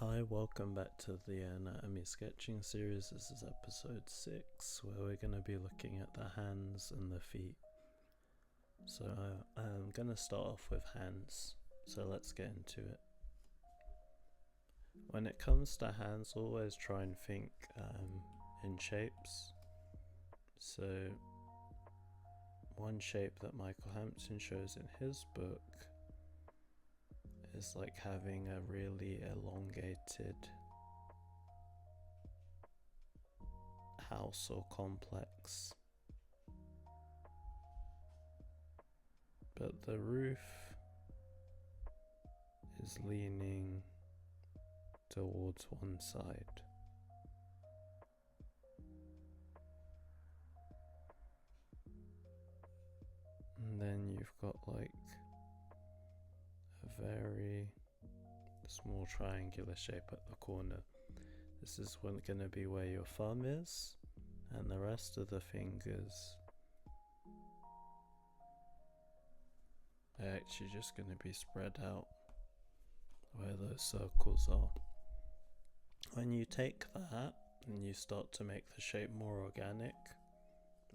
Hi, welcome back to the anatomy sketching series. This is episode 6, where we're going to be looking at the hands and the feet. So I'm going to start off with hands, so let's get into it. When it comes to hands, always try and think in shapes. So one shape that Michale Hampton shows in his book is like having a really elongated house or complex, but the roof is leaning towards one side. And then you've got like a very small triangular shape at the corner. This is going to be where your thumb is, and the rest of the fingers are actually just going to be spread out where those circles are. When you take that and you start to make the shape more organic,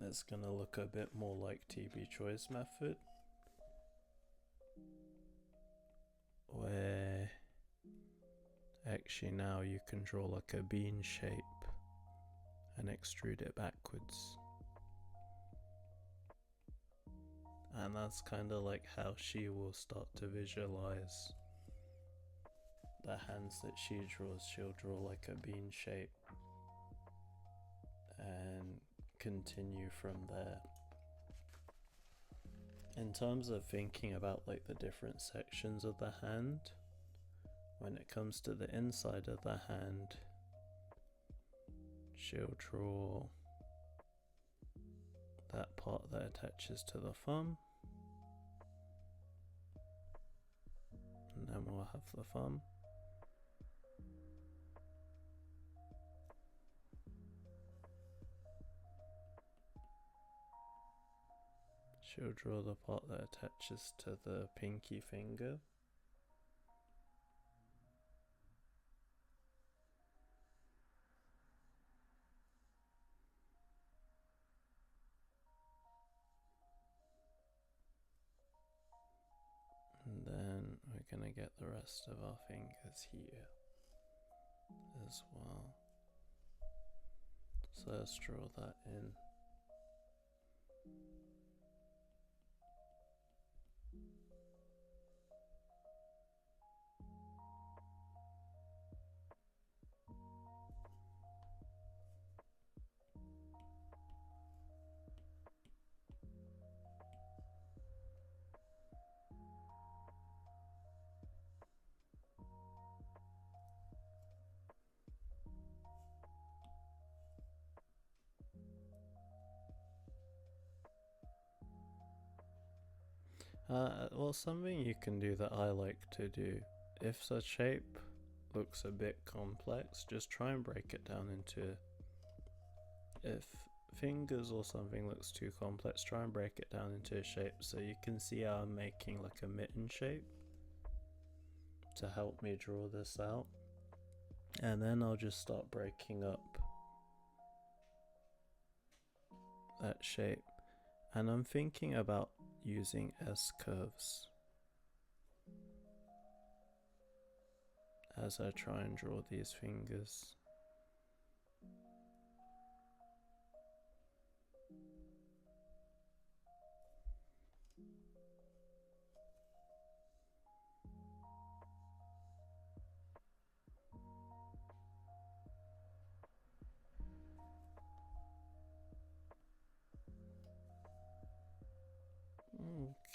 it's going to look a bit more like Choi's method, where actually now you can draw like a bean shape and extrude it backwards. And that's kind of like how she will start to visualize the hands that she draws. She'll draw like a bean shape and continue from there. In terms of thinking about like the different sections of the hand, when it comes to the inside of the hand, she'll draw that part that attaches to the thumb, and then we'll have the thumb. She'll draw the part that attaches to the pinky finger. And then we're going to get the rest of our fingers here as well. So let's draw that in. Well, something you can do that I like to do, if the shape looks a bit complex, just try and break it down into, if fingers or something looks too complex, try and break it down into a shape. So you can see how I'm making like a mitten shape to help me draw this out, and then I'll just start breaking up that shape. And I'm thinking about using S-curves as I try and draw these fingers.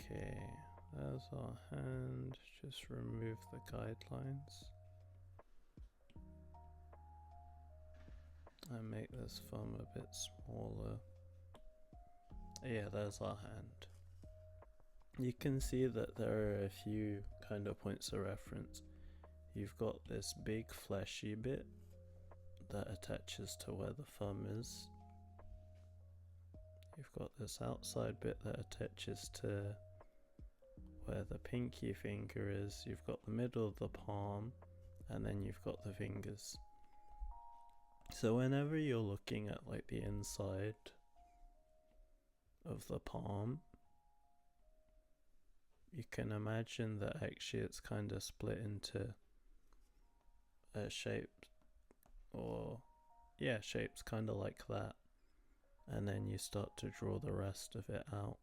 Okay, there's our hand. Just remove the guidelines and make this thumb a bit smaller. Yeah, there's our hand. You can see that there are a few kind of points of reference. You've got this big fleshy bit that attaches to where the thumb is. You've got this outside bit that attaches to where the pinky finger is. You've got the middle of the palm, and then you've got the fingers. So whenever you're looking at like the inside of the palm, you can imagine that actually it's kind of split into a shape, or yeah, shapes kind of like that, and then you start to draw the rest of it out.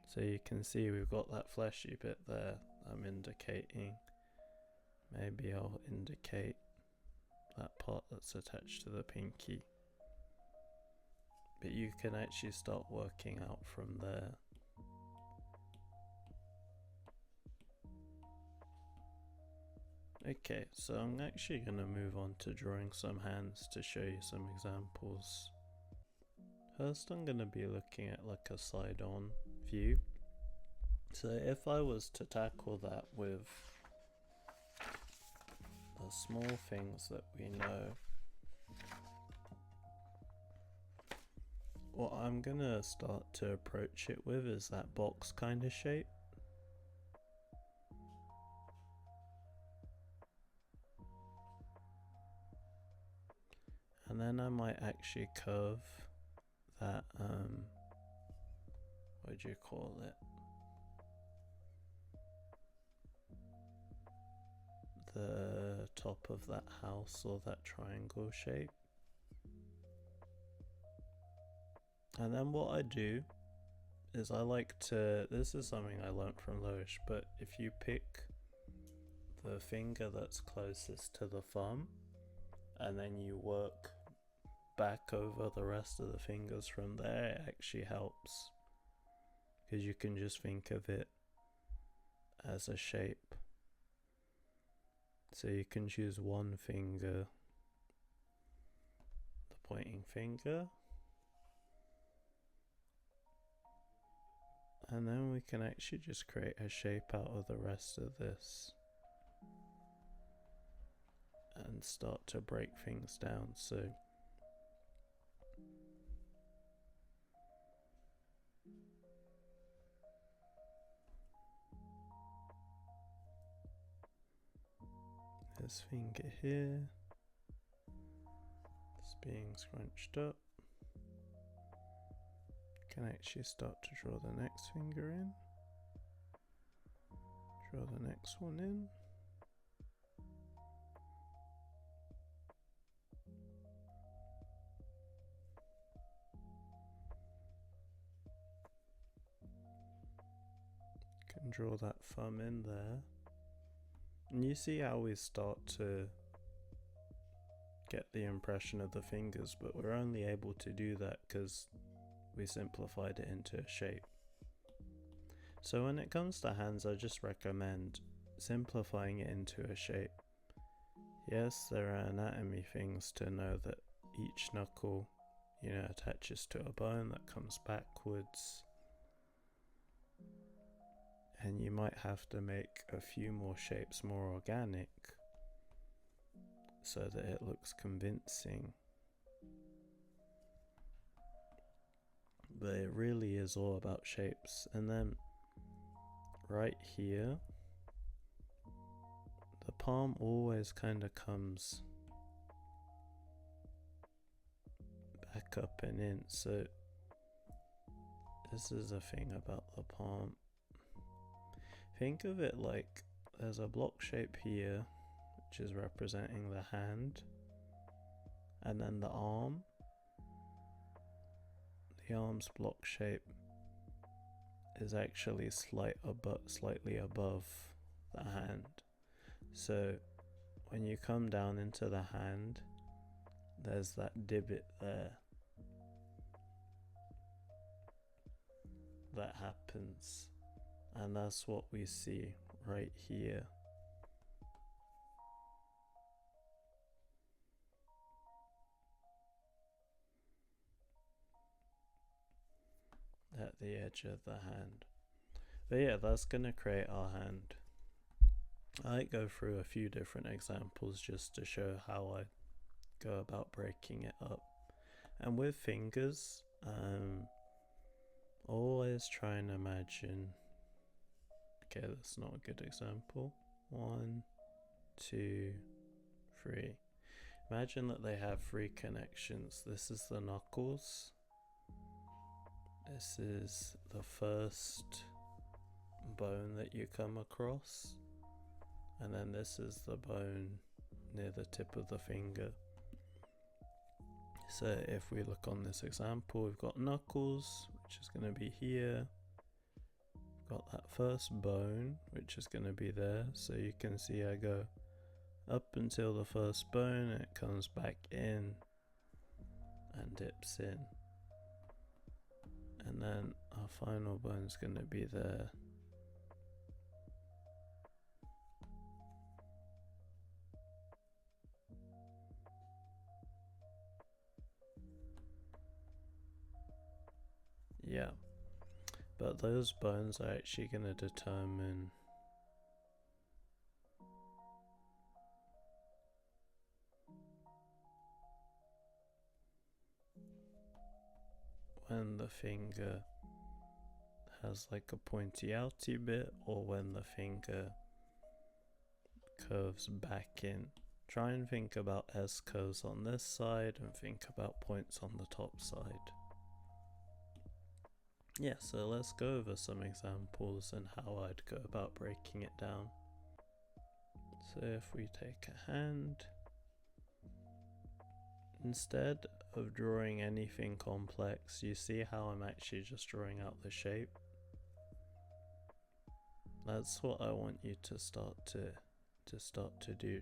So you can see we've got that fleshy bit there I'm indicating. Maybe I'll indicate that part that's attached to the pinky. But you can actually start working out from there. Okay, so I'm actually going to move on to drawing some hands to show you some examples. First I'm going to be looking at like a side-on view. So if I was to tackle that with the small things that we know, what I'm going to start to approach it with is that box kind of shape. And then I might actually curve that, what do you call it? The top of that house, or that triangle shape. And then what I do is I like to, this is something I learnt from Loish, but if you pick the finger that's closest to the thumb and then you work back over the rest of the fingers from there, it actually helps, because you can just think of it as a shape. So you can choose one finger, the pointing finger, and then we can actually just create a shape out of the rest of this and start to break things down. So this finger here, it's being scrunched up. Can actually start to draw the next finger in, draw the next one in. Can draw that thumb in there. And you see how we start to get the impression of the fingers, but we're only able to do that because we simplified it into a shape. So when it comes to hands, I just recommend simplifying it into a shape. Yes, there are anatomy things to know that each knuckle, attaches to a bone that comes backwards. And you might have to make a few more shapes more organic so that it looks convincing. But it really is all about shapes. And then right here, the palm always kind of comes back up and in. So this is a thing about the palm. Think of it like there's a block shape here, which is representing the hand, and then the arm. The arm's block shape is actually slightly above the hand. So when you come down into the hand, there's that divot there that happens. And that's what we see right here. At the edge of the hand. But yeah, that's going to create our hand. I might go through a few different examples just to show how I go about breaking it up. And with fingers, always try and imagine Okay, that's not a good example. 1, 2, 3. Imagine that they have 3 connections. This is the knuckles. This is the first bone that you come across. And then this is the bone near the tip of the finger. So if we look on this example, we've got knuckles, which is going to be here. We've got that first bone, which is going to be there. So you can see I go up until the first bone, and it comes back in and dips in. And then our final bone is going to be there. Yeah, but those bones are actually going to determine when the finger has like a pointy outy bit, or when the finger curves back in. Try and think about S curves on this side and think about points on the top side. Yeah, so let's go over some examples and how I'd go about breaking it down. So if we take a hand, instead of drawing anything complex, you see how I'm actually just drawing out the shape? That's what I want you to start to do.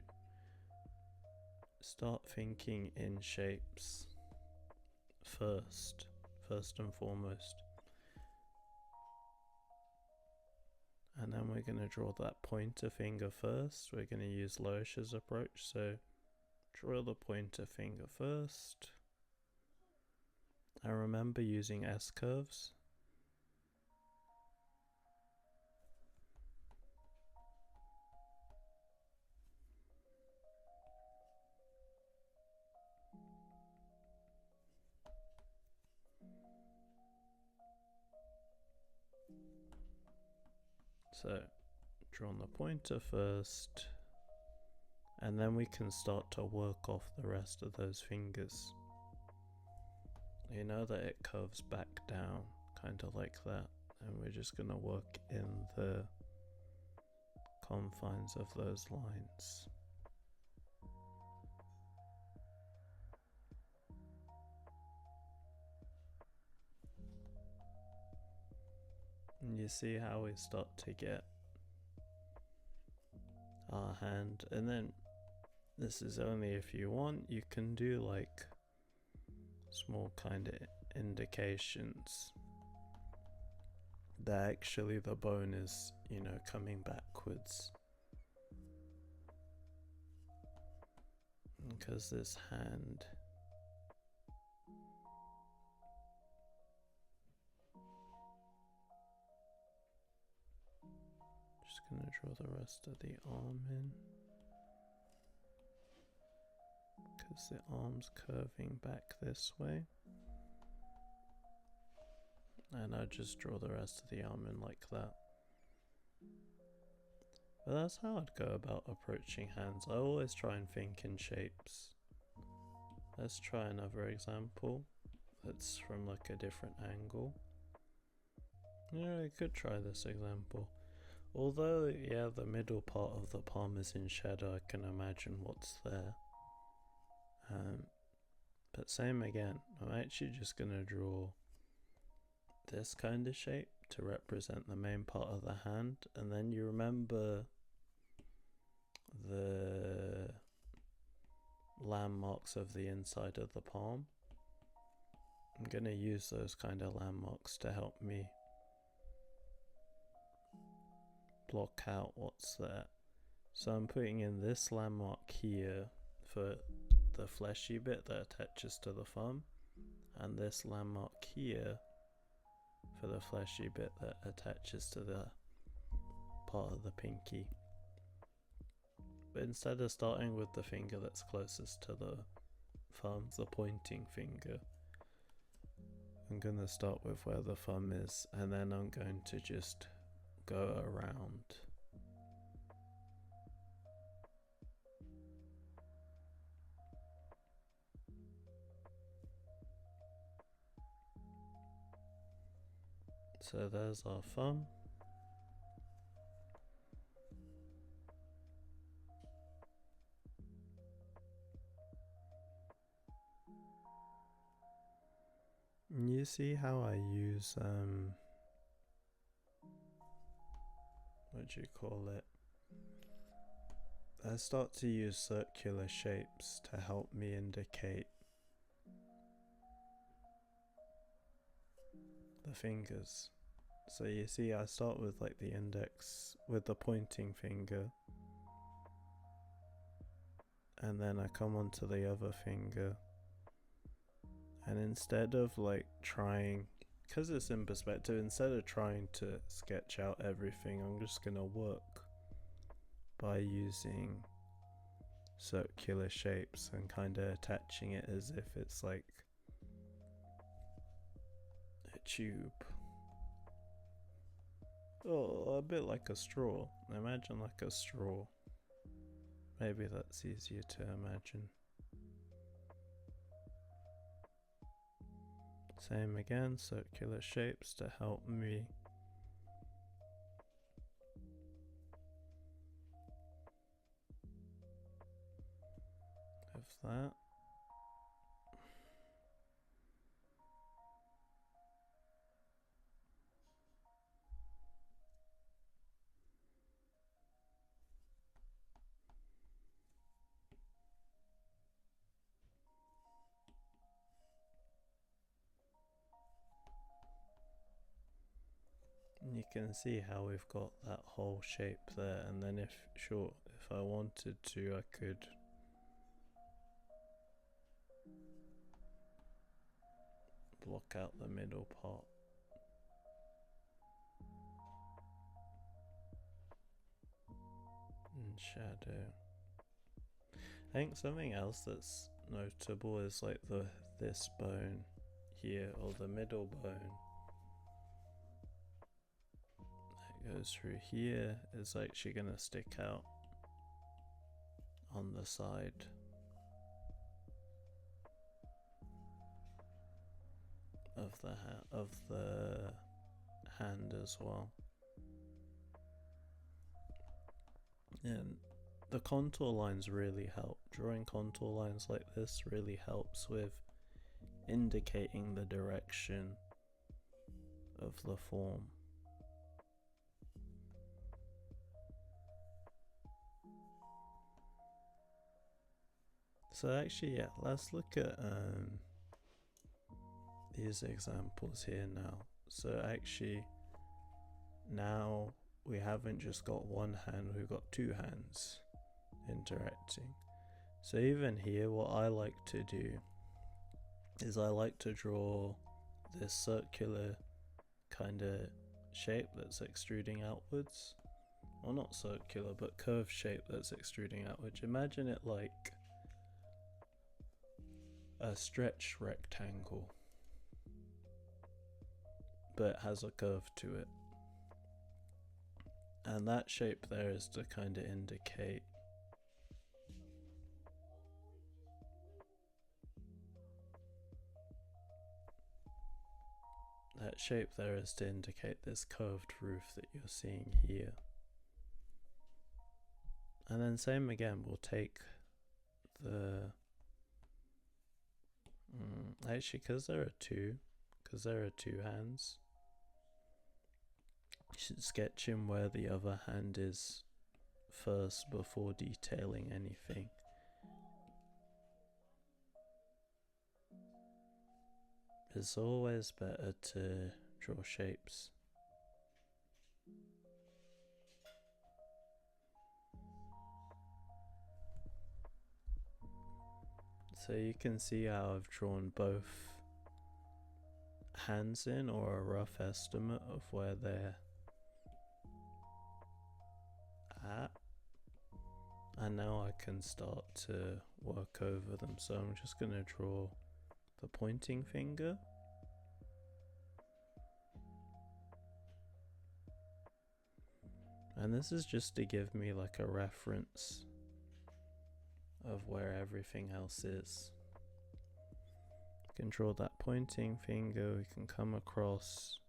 Start thinking in shapes first and foremost. And then we're going to draw that pointer finger first. We're going to use Loish's approach. So draw the pointer finger first. And remember using S curves. So, draw on the pointer first, and then we can start to work off the rest of those fingers. You know that it curves back down, kind of like that, and we're just going to work in the confines of those lines. And you see how we start to get our hand, and then this is only if you want, you can do like small kind of indications that actually the bone is, you know, coming backwards. Because this hand just gonna draw the rest of the arm in, because the arm's curving back this way, and I just draw the rest of the arm in like that. But that's how I'd go about approaching hands. I always try and think in shapes. Let's try another example that's from like a different angle. Yeah, I could try this example. Although, yeah, the middle part of the palm is in shadow, I can imagine what's there. But same again, I'm actually just going to draw this kind of shape to represent the main part of the hand, and then you remember the landmarks of the inside of the palm. I'm going to use those kind of landmarks to help me block out what's there. So I'm putting in this landmark here for the fleshy bit that attaches to the thumb, and this landmark here for the fleshy bit that attaches to the part of the pinky. But instead of starting with the finger that's closest to the thumb, the pointing finger, I'm going to start with where the thumb is, and then I'm going to just go around. So there's our thumb. You see how I use what do you call it? I start to use circular shapes to help me indicate the fingers. So you see I start with like the index with the pointing finger, and then I come onto the other finger, and instead of like trying, because it's in perspective, instead of trying to sketch out everything, I'm just gonna work by using circular shapes and kind of attaching it as if it's like a tube. Oh, a bit like a straw. Imagine like a straw. Maybe that's easier to imagine. Same again, circular shapes to help me. Have that. And you can see how we've got that whole shape there, and then if I wanted to, I could block out the middle part. And shadow. I think something else that's notable is like this bone here, or the middle bone that goes through here, is actually gonna stick out on the side of the hand as well. And the contour lines really help. Drawing contour lines like this really helps with indicating the direction of the form. So actually, yeah, let's look at these examples here now. So actually, now we haven't just got one hand, we've got two hands interacting. So even here, what I like to do is I like to draw this circular kind of shape that's extruding outwards. Well, not circular, but curved shape that's extruding outwards. Imagine it like a stretched rectangle, but it has a curve to it. And that shape there is to kind of indicate this curved roof that you're seeing here. And then same again, we'll take the actually, because there are two hands, you should sketch in where the other hand is first before detailing anything. It's always better to draw shapes. So you can see how I've drawn both hands in, or a rough estimate of where they're at. And now I can start to work over them. So I'm just going to draw the pointing finger. And this is just to give me like a reference of where everything else is. We can draw that pointing finger, we can come across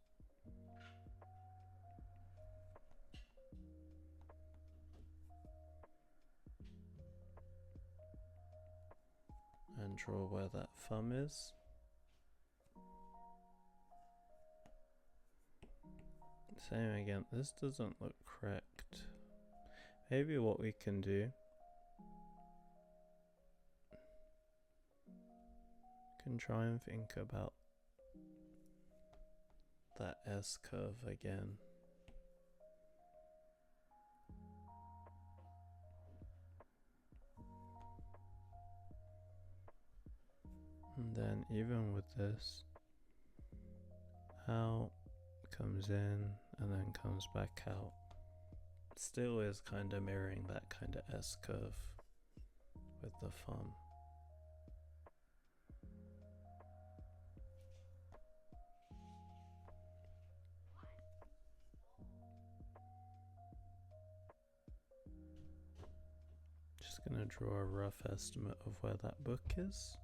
and draw where that thumb is. Same again, this doesn't look correct. Maybe what we can do, can try and think about that S curve again. And then even with this, out, comes in, and then comes back out. Still is kind of mirroring that kind of S curve with the thumb. Just gonna draw a rough estimate of where that book is.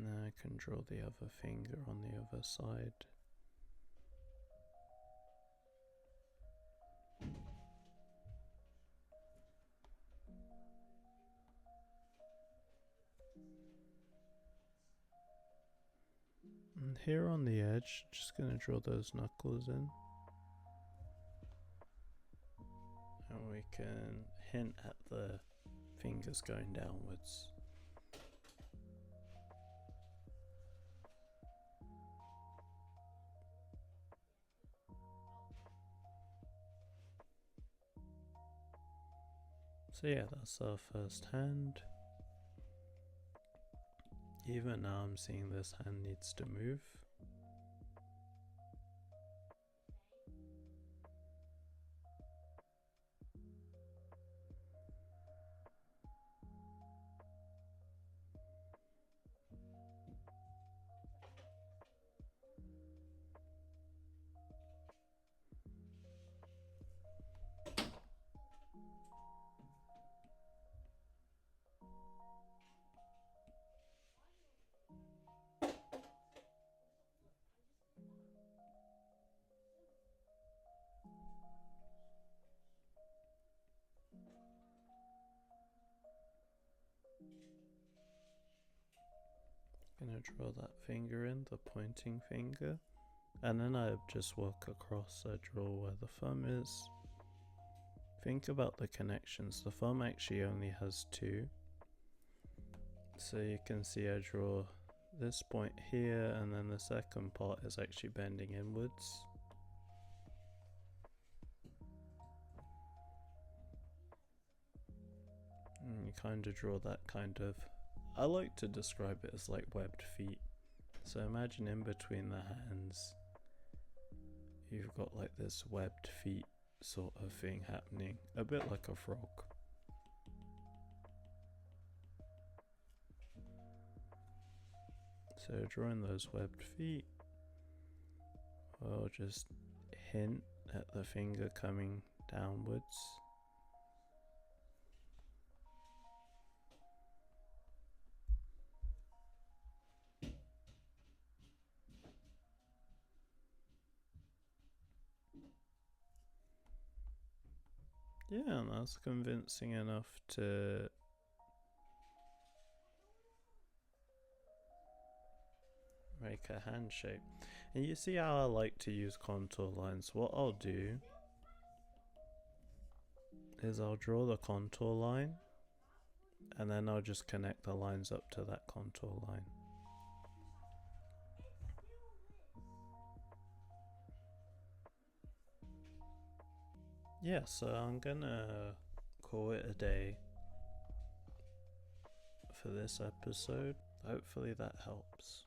Now I can draw the other finger on the other side. And here on the edge, just going to draw those knuckles in. And we can hint at the fingers going downwards. So yeah, that's our first hand. Even now I'm seeing this hand needs to move. Gonna draw that finger in, the pointing finger, and then I just work across. I draw where the thumb is. Think about the connections. The thumb actually only has two, so you can see I draw this point here, and then the second part is actually bending inwards. And you kind of draw that kind of, I like to describe it as like webbed feet. So imagine in between the hands, you've got like this webbed feet sort of thing happening, a bit like a frog. So drawing those webbed feet, we'll just hint at the finger coming downwards. Yeah, and that's convincing enough to make a hand shape. And you see how I like to use contour lines. What I'll do is I'll draw the contour line, and then I'll just connect the lines up to that contour line. yeah, so I'm gonna call it a day for this episode. Hopefully that helps.